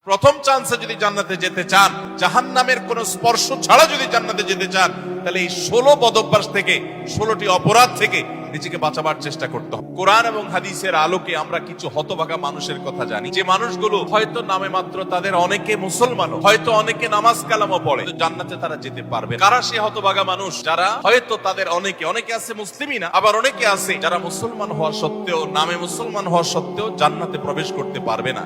প্রথম চান্সে যদি জান্নাতে যেতে চান, জাহান্নামের কোন স্পর্শ ছাড়া যদি জান্নাতে যেতে চান, তাহলে এই 16 বদভ্যাস থেকে, 16টি অপরাধ থেকে নিজেকে বাঁচাবার চেষ্টা করতে হবে। কোরআন এবং হাদিসের আলোকে আমরা কিছু হতভাগা মানুষের কথা জানি, যে মানুষগুলো হয়তো নামে মাত্র তাদের অনেকে মুসলমান, হয়তো অনেকে নামাজ কালামও পড়ে, কিন্তু জান্নাতে তারা যেতে পারবে। কারা সে হতভাগা মানুষ? যারা হয়তো তাদের অনেকে আছে মুসলিমই না, আবার অনেকে আছে যারা মুসলমান হওয়া সত্ত্বেও, নামে মুসলমান হওয়া সত্ত্বেও জান্নাতে প্রবেশ করতে পারবে না।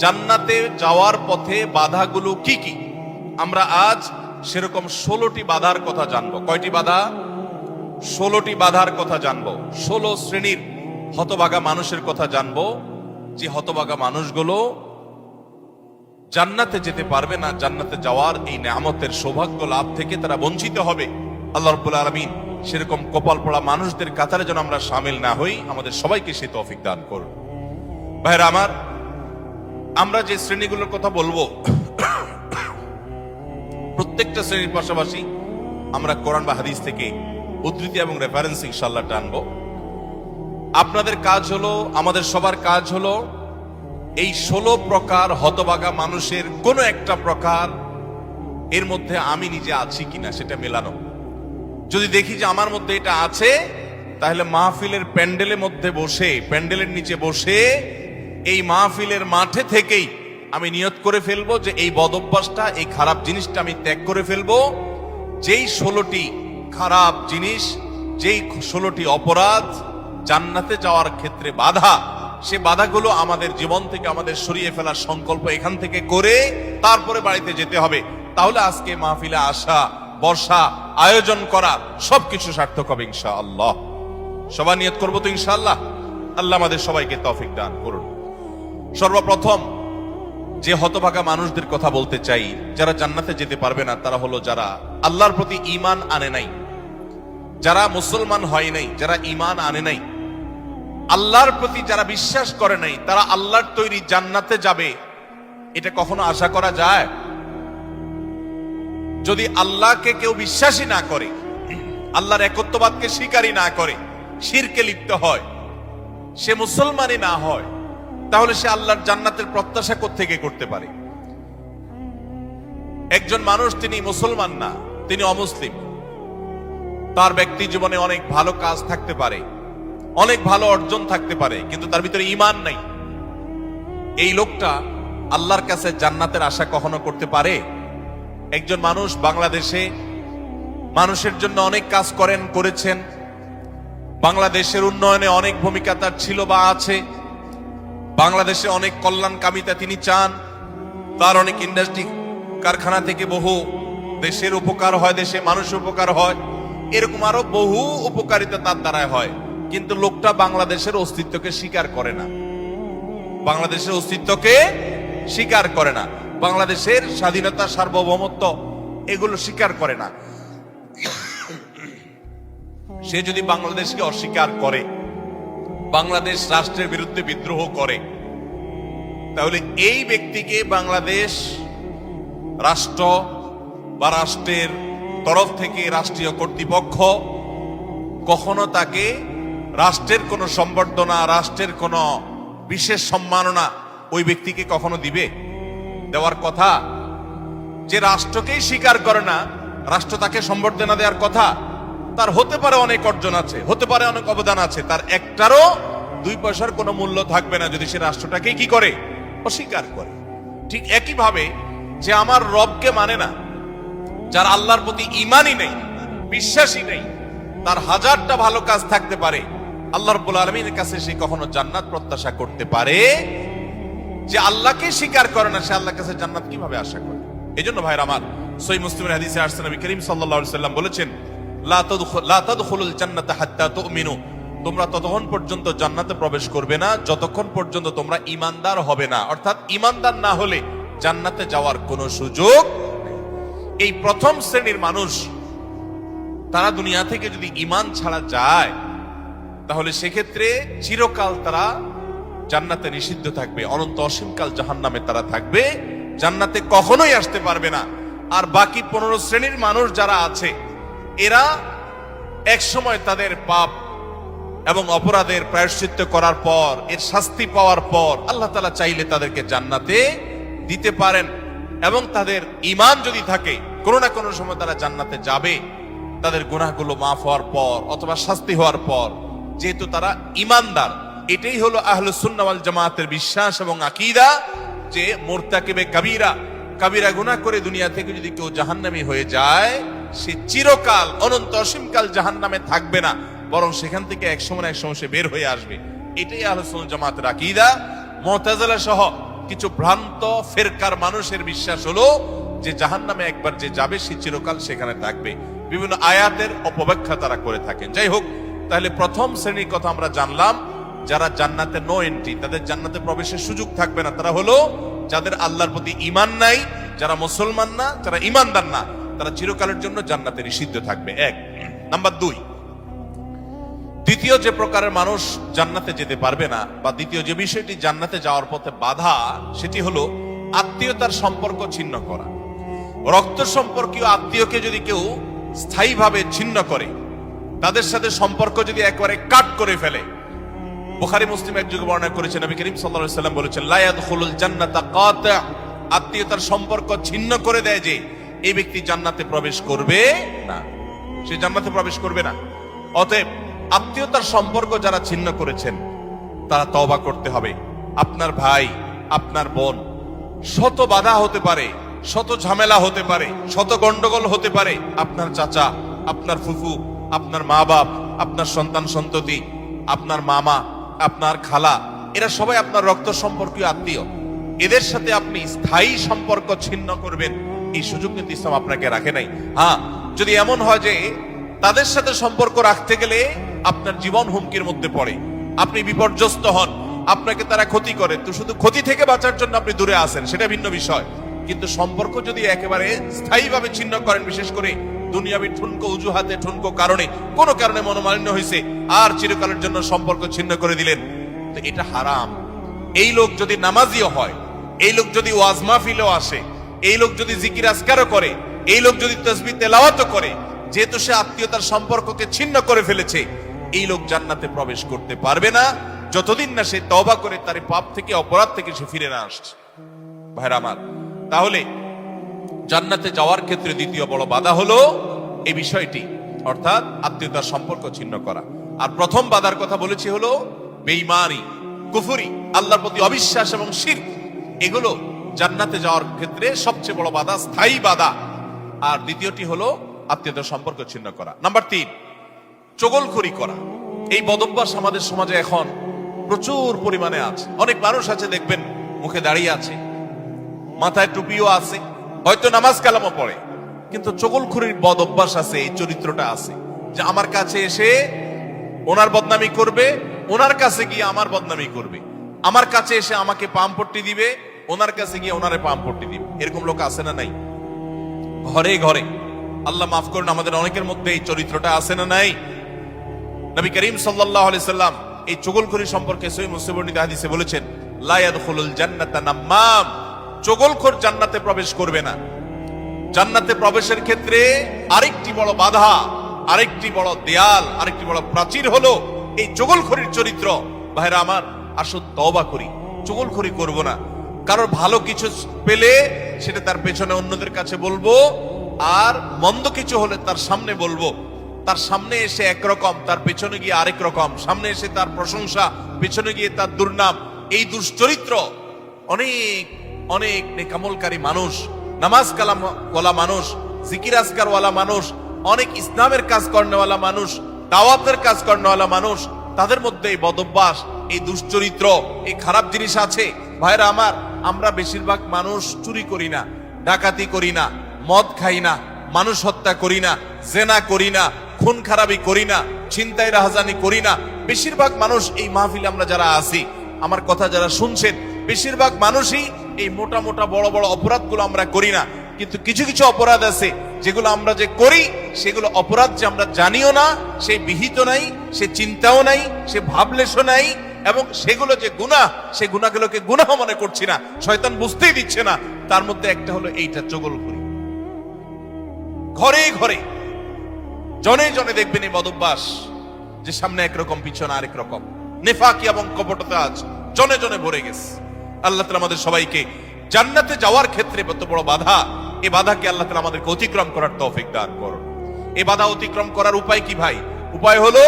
জান্নাতে যাওয়ার পথে বাধাগুলো কি কি, আমরা আজ সেরকম 16টি বাধার কথা জানবো। কয়টি বাধা? 16টি বাধার কথা জানবো। 16 শ্রেণীর হতভাগা মানুষের কথা জানবো, যে হতভাগা মানুষগুলো জান্নাতে যেতে পারবে না। জান্নাতে যাওয়ার এই নেয়ামতের সৌভাগ্য লাভ থেকে তারা বঞ্চিত হবে। আল্লাহ রাব্বুল আলামিন সেরকম কপাল পড়া মানুষদের কাতারে যেন আমরা শামিল না হই, আমাদের সবাইকে সে তৌফিক দান করুন। ভাইরা আমার, আমরা যে শ্রেণীগুলোর কথা বলবো, প্রত্যেকটা শ্রেণীর পাশাপাশি আমরা কোরআন বা হাদিস থেকে উদ্ধৃতি এবং রেফারেন্স ইনশাআল্লাহ টানবো। আপনাদের কাজ হলো, আমাদের সবার কাজ হলো, এই 16 প্রকার হতভাগা মানুষের কোন একটা প্রকার এর মধ্যে আমি নিজে আছি কিনা সেটা মেলানো। যদি দেখি যে আমার মধ্যে এটা আছে, তাহলে মাহফিলের প্যান্ডেলের মধ্যে বসে, প্যান্ডেলের নিচে বসে এই মাহফিলের মাঠে থেকেই আমি নিয়ত করে ফেলবো যে এই বদভ্যাসটা, এই খারাপ জিনিসটা আমি ত্যাগ করে ফেলবো। যেই 16টি খারাপ জিনিস, যেই 16টি অপরাধ জান্নাতে যাওয়ার ক্ষেত্রে বাধা, সে বাধাগুলো আমাদের জীবন থেকে আমাদের সরিয়ে ফেলার সংকল্প এখান থেকে করে তারপরে বাড়িতে যেতে হবে। তাহলে আজকে মাহফিলে আসা, বসা, আয়োজন করা সবকিছু সার্থক হবে ইনশাআল্লাহ। সবাই নিয়ত করবো তো ইনশাআল্লাহ। আল্লাহ আমাদের সবাইকে তৌফিক দান করুন। সর্বপ্রথম যে হতভাগা মানুষদের কথা বলতে চাই, যারা জান্নাতে যেতে পারবে না, তারা হলো যারা আল্লাহর প্রতি ঈমান আনে নাই, যারা মুসলমান হয় নাই, যারা ঈমান আনে নাই, আল্লাহর প্রতি যারা বিশ্বাস করে নাই, তারা আল্লাহর তৈরি জান্নাতে যাবে, এটা কখনো আশা করা যায়? যদি আল্লাহকে কেউ বিশ্বাসই না করে, আল্লাহর একত্ববাদকে স্বীকারই না করে, শিরকে লিপ্ত হয়, সে মুসলমানই না হয়, তাহলে সে আল্লাহর জান্নাতের প্রত্যাশা কোত্থেকে করতে পারে? একজন মানুষ, তিনি মুসলমান না, তিনি অমুসলিম, তার ব্যক্তি জীবনে অনেক ভালো কাজ থাকতে পারে, অনেক ভালো অর্জন থাকতে পারে, কিন্তু তার ভিতরে ঈমান নাই। এই লোকটা আল্লাহর কাছে জান্নাতের আশা কখনো করতে পারে? একজন মানুষ বাংলাদেশে মানুষের জন্য অনেক কাজ করেছেন, বাংলাদেশের উন্নয়নে অনেক ভূমিকা তার ছিল বা আছে, বাংলাদেশে অনেক কল্যাণকামিতা তিনি চান, তার অনেক ইন্ডাস্ট্রি কারখানা থেকে বহু দেশের উপকার হয়, দেশে মানুষের উপকার হয়, এরকম আরো বহু উপকারিতা তার দ্বারাই হয়। কিন্তু লোকটা বাংলাদেশের অস্তিত্বকে স্বীকার করে না, বাংলাদেশের অস্তিত্বকে স্বীকার করে না, বাংলাদেশের স্বাধীনতা, সার্বভৌমত্ব এগুলো স্বীকার করে না। সে যদি বাংলাদেশকে অস্বীকার করে, বাংলাদেশ রাষ্ট্রের বিরুদ্ধে বিদ্রোহ করে, তাহলে এই ব্যক্তিকে বাংলাদেশ রাষ্ট্র বা রাষ্ট্রের তরফ থেকে রাষ্ট্রীয় কর্তৃপক্ষ কখনো তাকে রাষ্ট্রের কোনো সম্বর্ধনা, রাষ্ট্রের কোনো বিশেষ সম্মাননা ওই ব্যক্তিকে কখনো দিবে? দেওয়ার কথা। যে রাষ্ট্রকেই স্বীকার করে না, রাষ্ট্র তাকে সম্বর্ধনা দেওয়ার কথা। তার হতে পারে অনেক অর্জন আছে, হতে পারে অনেক অবদান আছে, তার একটারও 2 পয়সার কোনো মূল্য থাকবে না যদি সে রাষ্ট্রটাকে কি করে? অস্বীকার করে। ঠিক একইভাবে যে আমার রবকে মানে না, যার আল্লাহর প্রতি ঈমানই নেই, বিশ্বাসই নেই, তার হাজারটা ভালো কাজ থাকতে পারে, আল্লাহ রাব্বুল আলামিনের কাছে সে কখনো জান্নাত প্রত্যাশা করতে পারে? যে আল্লাহকে স্বীকার করে না, সে আল্লাহর কাছে জান্নাত কিভাবে আশা করে? এজন্য ভাইরা আমার, সহিহ মুসলিমের হাদিসে আসছে, নবী করিম সাল্লাল্লাহু আলাইহি ওয়াসাল্লাম বলেছেন, লা তাদখুলুল জান্নাতা হাত্তা তুমিনু, তোমরা ততক্ষণ পর্যন্ত জান্নাতে প্রবেশ করবে না যতক্ষণ পর্যন্ত তোমরা ঈমানদার হবে না। অর্থাৎ ঈমানদার না হলে জান্নাতে যাওয়ার কোনো সুযোগ নেই। এই প্রথম শ্রেণীর মানুষ, তারা দুনিয়া থেকে যদি ঈমান ছাড়া যায়, তাহলে সেক্ষেত্রে চিরকাল তারা জান্নাতে নিষিদ্ধ থাকবে, অনন্ত অসীমকাল জাহান্নামে তারা থাকবে, জান্নাতে কখনোই আসতে পারবে না। আর বাকি 15 শ্রেণীর মানুষ যারা আছে, এরা এক সময় তাদের পাপ এবং অপরাধের প্রায়শ্চিত্ত করার পর, এর শাস্তি পাওয়ার পর আল্লাহ তাআলা চাইলে তাদেরকে জান্নাতে দিতে পারেন এবং তাদের ঈমান যদি থাকে, কোনো না কোনো সময় তারা জান্নাতে যাবে, তাদের গুনাহগুলো মাফ হওয়ার পর অথবা শাস্তি হওয়ার পর, যেহেতু তারা ঈমানদার। এটাই হলো আহলুস সুন্নাহ ওয়াল জামাতের বিশ্বাস এবং আকীদা, যে মুরতাকিবে কাবীরা, কাবীরা গুনাহ করে দুনিয়া থেকে যদি কেউ জাহান্নামী হয়ে যায়, সে চিরকাল অনন্ত অসীমকাল জাহান্নামে থাকবে না, বরং সেখান থেকে এক সময় না এক সময় সে বের হয়ে আসবে। এটাই আহলুস সুন্নাহ জামাতের আকীদা। মুতাজিলা সহ কিছু ভ্রান্ত ফেরকার মানুষের বিশ্বাস হলো যে জাহান্নামে একবার যে যাবে সে চিরকাল সেখানে থাকবে। বিভিন্ন আয়াতের অপব্যাখ্যা তারা করে থাকেন। যাই হোক, তাহলে প্রথম শ্রেণীর কথা আমরা জানলাম, যারা জান্নাতে নো এন্ট্রি, তাদের জান্নাতে প্রবেশের সুযোগ থাকবে না, তারা হলো যাদের আল্লাহর প্রতি ঈমান নাই, যারা মুসলমান না, যারা ঈমানদার না, তারা চিরকালের জন্য জান্নাতে নিষিদ্ধ থাকবে। এক নাম্বার। দুই, দ্বিতীয় যে প্রকারের মানুষ জান্নাতে যেতে পারবে না, বা দ্বিতীয় যে বিষয়টি জান্নাতে যাওয়ার পথে বাধা, সেটি হলো আত্মীয়তার সম্পর্ক ছিন্ন করা। রক্ত সম্পর্কীয় আত্মীয়কে যদি কেউ স্থায়ীভাবে ছিন্ন করে, তাদের সাথে সম্পর্ক যদি একবারে কাট করে ফেলে, বুখারী মুসলিম এক যুগে বর্ণনা করেছেন, নবী করিম সাল্লাল্লাহু আলাইহি ওয়াসাল্লাম বলেছেন, লা ইয়াদখুলুল জান্নাতা কাতি', আত্মীয়তার সম্পর্ক ছিন্ন করে দেয় যে এই ব্যক্তি জান্নাতে প্রবেশ করবে না, সে জান্নাতে প্রবেশ করবে না। অতএব আত্মীয়তার সম্পর্ক যারা ছিন্ন করেছেন তারা তওবা করতে হবে। আপনার ভাই, আপনার বোন, শত বাধা হতে পারে, শত ঝামেলা হতে পারে, শত গন্ডগোল হতে পারে, আপনার চাচা, আপনার ফুফু, আপনার মা বাপ, আপনার সন্তান সন্ততি, আপনার মামা, আপনার খালা, এরা সবাই আপনার রক্ত সম্পর্কীয় আত্মীয়। এদের সাথে আপনি স্থায়ী সম্পর্ক ছিন্ন করবেন, এই সুযোগ কিন্তু ইসলাম আপনাকে রাখে নাই। হ্যাঁ, যদি এমন হয় যে তাদের সাথে সম্পর্ক রাখতে গেলে আপনার জীবন হুমকির মধ্যে পড়ে, আপনি বিপর্যস্ত হন, আপনাকে তারা ক্ষতি করে, তো শুধু ক্ষতি থেকে বাঁচার জন্য আপনি দূরে আসেন, সেটা ভিন্ন বিষয়। কিন্তু সম্পর্ক যদি একেবারে স্থায়ীভাবে ছিন্ন করেন, বিশেষ করে দুনিয়াবি ঠুনকো অজুহাতে, ঠুনকো কারণে, কোনো কারণে মনোমালিন্য হয়েছে, আর চিরকালের জন্য সম্পর্ক ছিন্ন করে দিলেন, তো এটা হারাম। এই লোক যদি নামাজিও হয়, এই লোক যদি ওয়াজ মাহফিলেও আসে, এই লোক যদি জিকির আজকারও করে, এই লোক যদি তাসবিহ তেলাওয়াতও করে, যেহেতু সে আত্মীয়তার সম্পর্ককে ছিন্ন করে ফেলেছে, এই লোক জান্নাতে প্রবেশ করতে পারবে না যতদিন না সে তওবা করে তার পাপ থেকে, অপরাধ থেকে সে ফিরে না আসছে। ভাইরা আমার, তাহলে জান্নাতে যাওয়ার ক্ষেত্রে দ্বিতীয় বড় বাধা হলো এই বিষয়টি, অর্থাৎ আত্মীয়তার সম্পর্ক ছিন্ন করা। আর প্রথম বাধার কথা বলেছি হলো বেঈমানি, কুফরি, আল্লাহর প্রতি অবিশ্বাস এবং শিরক। এগুলো জান্নাতে যাওয়ার ক্ষেত্রে সবচেয়ে বড় বাধা, স্থায়ী বাধা। আর দ্বিতীয়টি হলো আত্মীয়তার সম্পর্ক ছিন্ন করা। নাম্বার 3, চগলখড়ি করা। এই বদভ্যাস আমাদের সমাজে এখন প্রচুর পরিমাণে আছে। অনেক মানুষ আছে দেখবেন মুখে দাঁড়িয়ে আছে, মাথায় টুপিও আছে, হয়তো নামাজ কালামও পড়ে, কিন্তু চগলখড়ির বদভ্যাস আছে, এই চরিত্রটা আছে যে আমার কাছে এসে ওনার বদনামি করবে, ওনার কাছে গিয়ে আমার বদনামি করবে, আমার কাছে এসে আমাকে পামপট্টি দিবে, ওনার কাছে গিয়ে ওনারে পামপট্টি দিবে। এরকম লোক আছে না নাই? ঘরে ঘরে। আল্লাহ মাফ করুন, আমাদের অনেকের মধ্যে এই চরিত্রটা আছে না নাই? নবী করিম সাল্লাল্লাহু আলাইহি সাল্লাম এই চগলখড়ি সম্পর্কে সহিহ মুসলিম বর্ণিত হাদিসে বলেছেন, লা ইয়াদখুলুল জান্নাতা নাম্মাম, চগলখোর জান্নাতে প্রবেশ করবে না। জান্নাতে প্রবেশের ক্ষেত্রে আরেকটি বড় বাধা, আরেকটি বড় দেয়াল, আরেকটি বড় প্রাচীর হলো এই চগলখড়ির চরিত্র। ভাইরা আমার, আসুন তওবা করি, চগলখড়ি করব না। কারোর ভালো কিছু পেলে সেটা তার পেছনে অন্যদের কাছে বলবো, আর মন্দ কিছু হলে তার সামনে বলবো। তার সামনে এসে একরকম, তার পেছনে গিয়ে আরেক রকম, সামনে এসে তার প্রশংসা, পেছনে গিয়ে তার দুর্নাম। এই দুশ্চরিত্র অনেক অনেক নেকামলকারী মানুষ, নামাজ কালাম ওয়ালা মানুষ, জিকির আজকার ওয়ালা মানুষ, অনেক ইসলামের কাজ করেওয়ালা মানুষ, দাওয়াতের কাজ করেওয়ালা মানুষ, তাদের মধ্যে এই বদভ্যাস, এই দুশ্চরিত্র, এই খারাপ জিনিস আছে। ভাইরা আমার, আমরা বেশিরভাগ মানুষ চুরি করি না, ডাকাতি করি না, মদ খাই না, মানুষ হত্যা করি না, জেনা করি না, খুন খারাপি করি না, ছিনতাই রাহাজানি করি না। বেশিরভাগ মানুষ এই মাহফিলে আমরা যারা আছি, আমার কথা যারা শুনছেন, বেশিরভাগ মানুষই এই মোটা মোটা বড় বড় অপরাধগুলো আমরা করি না। কিন্তু কিছু কিছু অপরাধ আছে যেগুলো আমরা যে করি, সেগুলো অপরাধ যে আমরা জানিও না, সে বিহিত নাই, সে চিন্তাও নাই, সে ভাবলেশও নাই, এবং সেগুলো যে গুনাহ, সেই গুনাহগুলোকে গুনাহ মনে করছি না, শয়তান বুঝতেই দিচ্ছে না। তার মধ্যে একটা হলো এইটা, চগলখড়ি। ঘরে ঘরে, জনে জনে দেখবেন এই বদভ্যাস, যে সামনে একরকম, পিছনে আরেক রকম, নেফাকি এবং কপটতা আজ জনে জনে ভরে গেছে। আল্লাহ তাআলা আমাদের সবাইকে জান্নাতে যাওয়ার ক্ষেত্রে কত বড় বাধা, এই বাধাকে আল্লাহ তাআলা আমাদেরকে অতিক্রম করার তৌফিক দান করুন। এই বাধা অতিক্রম করার উপায় কি ভাই? উপায় হলো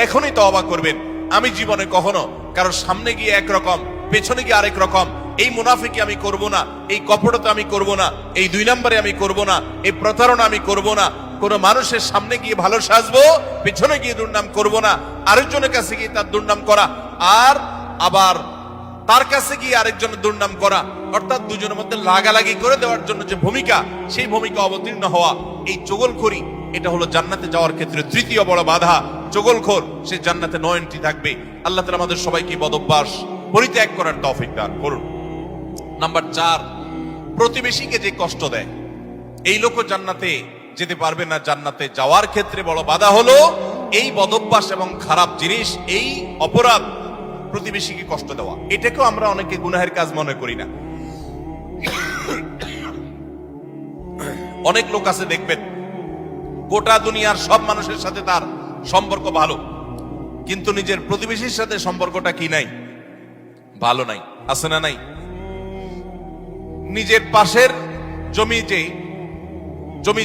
এখনই তওবা করবেন। আমি জীবনে কখনো কারোর সামনে গিয়ে একরকম, পেছনে গিয়ে আরেক রকম, এই মুনাফিকি আমি করব না, এই কপটতা আমি করব না, এই 2 নম্বরে আমি করব না, এই প্রতারণা আমি করব না। কোন মানুষের সামনে গিয়ে ভালো সাজবো, পেছনে গিয়ে দুর্নাম করব না, আরেকজনের কাছে গিয়ে তার দুর্নাম করা, আর আবার তার কাছে গিয়ে আরেকজনের দুর্নাম করা, অর্থাৎ দুজনের মধ্যে লাগালাগি করে দেওয়ার জন্য যে ভূমিকা, সেই ভূমিকা অবতীর্ণ হওয়া, এই চগলখড়ি, এটা হলো জান্নাতে যাওয়ার ক্ষেত্রে তৃতীয় বড় বাধা। চগলখোর সে জান্নাতে নো এন্ট্রি থাকবে। আল্লাহ তাআলা আমাদের সবাইকে বদঅভ্যাস পরিত্যাগ করার তৌফিক দান করুন। নাম্বার 4, প্রতিবেশীকে যে কষ্ট দেয়, এই লোকও জান্নাতে যেতে পারবে না। জান্নাতে যাওয়ার ক্ষেত্রে বড় বাধা হলো এই বদঅভ্যাস এবং খারাপ জিনিস, এই অপরাধ, প্রতিবেশীকে কষ্ট দেওয়া। এটাকেও আমরা অনেকে গুনাহের কাজ মনে করি না। অনেক লোক আছে দেখবেন, গোটা দুনিয়ার সব মানুষের সাথে তার সম্পর্ক ভালো, কিন্তু নিজের প্রতিবেশীর সাথে সম্পর্কটা কি নাই? ভালো নাই। আছে না নাই? নিজের পাশের জমি